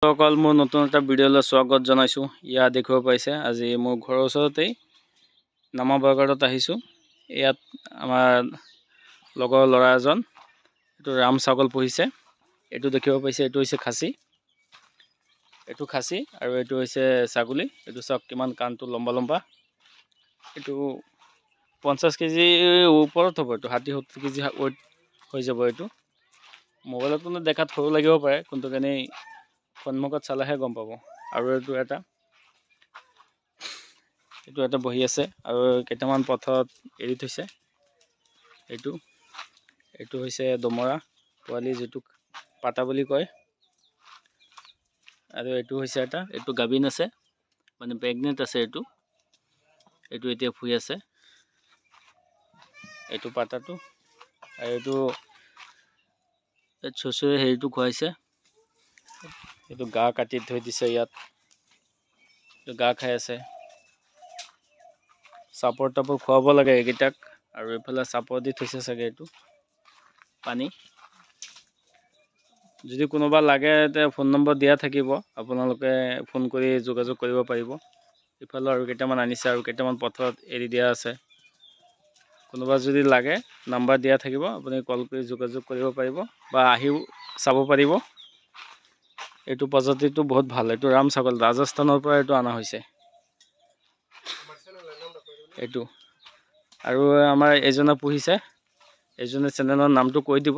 সকল মোৰ নতুন এটা ভিডিঅ'লৈ স্বাগত জনাইছোঁ। ইয়াত দেখিব পাইছে আজি মোৰ ঘৰৰ ওচৰতেই নামা বাগানত আহিছোঁ। ইয়াত আমাৰ লগৰ ল'ৰা এজন এইটো ৰাম ছাগল পুহিছে। এইটো দেখিব পাইছে, এইটো হৈছে খাচী, এইটো খাচী আৰু এইটো হৈছে ছাগলী। এইটো চাওক কিমান কাণটো লম্বা লম্বা। এইটো 50 কেজি ওপৰত হ'ব, এইটো 60-70 কেজি ৱেইট হৈ যাব। এইটো মোবাইলত কোনো দেখাত সৰু লাগিব পাৰে, কিন্তু এনেই সন্মুখত চালেহে গম পাব। আৰু এইটো এটা বহি আছে আৰু কেইটামান পথৰত এৰি থৈছে। এইটো হৈছে দমৰা পোৱালি, যিটো পাতা বুলি কয়। আৰু এইটো হৈছে এইটো গাভিন আছে, মানে প্ৰেগনেণ্ট আছে। এইটো এতিয়া শুই আছে, এইটো পাতাটো। আৰু এইটো চচুৱে হেৰিটো খুৱাইছে, এইটো গা কাটি থৈ দিছে। ইয়াত এইটো গা খাই আছে। চাপৰ টাপৰ খুৱাব লাগে এইকেইটাক। আৰু এইফালে চাপৰ দি থৈছে চাগে, এইটো পানী। যদি কোনোবা লাগে তে ফোন নম্বৰ দিয়া থাকিব, আপোনালোকে ফোন কৰি যোগাযোগ কৰিব পাৰিব। ইফালে আৰু কেইটামান আনিছে আৰু কেইটামান পথাৰত এৰি দিয়া আছে। কোনোবা যদি লাগে নাম্বাৰ দিয়া থাকিব, আপুনি কল কৰি যোগাযোগ কৰিব পাৰিব বা আহিও চাব পাৰিব। এইটো প্ৰজাতিটো বহুত ভাল। এইটো ৰাম ছাগল, ৰাজস্থানৰ পৰা এইটো অনা হৈছে। এইটো আৰু আমাৰ এজনে পুহিছে, এজনে চেনেলৰ নামটো কৈ দিব।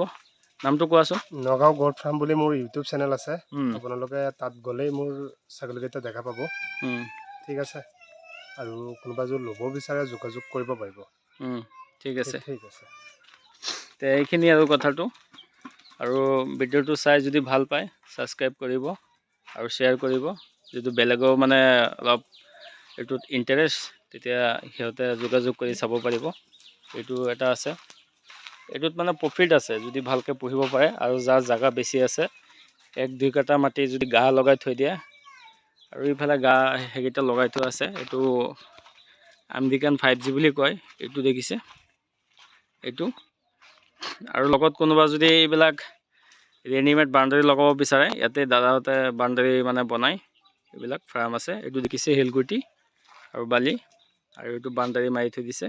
নামটো কোৱাচোন। নগাঁও গড ফাৰ্ম বুলি মোৰ ইউটিউব চেনেল আছে, আপোনালোকে তাত গ'লেই মোৰ ছাগলীকেইটা দেখা পাব। ঠিক আছে, আৰু কোনোবা যদি ল'ব বিচাৰে যোগাযোগ কৰিব পাৰিব। ঠিক আছে, ঠিক আছে। তে এইখিনি আৰু কথাটো। আৰু ভিডিঅ'টো চাই যদি ভাল পায় ছাবস্ক্ৰাইব কৰিব আৰু শ্বেয়াৰ কৰিব। যদি বেলেগৰ মানে অলপ এইটোত ইণ্টাৰেষ্ট, তেতিয়া সিহঁতে যোগাযোগ কৰি চাব পাৰিব। এইটো এটা আছে, এইটোত মানে প্ৰফিট আছে যদি ভালকৈ পুহিব পাৰে। আৰু যাৰ জাগা বেছি আছে, 1-2 কাঠা মাটি যদি গা লগাই থৈ দিয়ে, আৰু ইফালে গা সেইকেইটা লগাই থোৱা আছে। এইটো আমেৰিকান 5G বুলি কয়, এইটো দেখিছে এইটো। আৰু লগত কোনোবা যদি এইবিলাক ৰেডিমেড বাউণ্ডেৰী লগাব বিচাৰে, ইয়াতে দাদাহঁতে বাউণ্ডেৰী মানে বনায়। এইবিলাক ফাৰ্ম আছে। এইটো দেখিছে শিলগুটি আৰু বালি, আৰু এইটো বাউণ্ডেৰী মাৰি থৈ দিছে।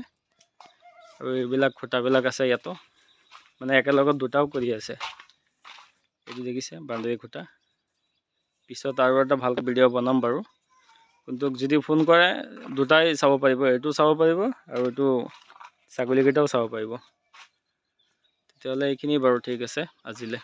আৰু এইবিলাক খুঁটাবিলাক আছে ইয়াতো, মানে একেলগত দুটাও কৰি আছে। এইটো দেখিছে বাউণ্ডেৰী খুঁটা। পিছত আৰু এটা ভালকৈ ভিডিঅ' বনাম বাৰু, কিন্তু যদি ফোন কৰে দুটাই চাব পাৰিব। এইটো চাব পাৰিব আৰু এইটো ছাগলীকেইটাও চাব পাৰিব। তেতিয়াহ'লে এইখিনি বাৰু, ঠিক আছে আজিলৈ।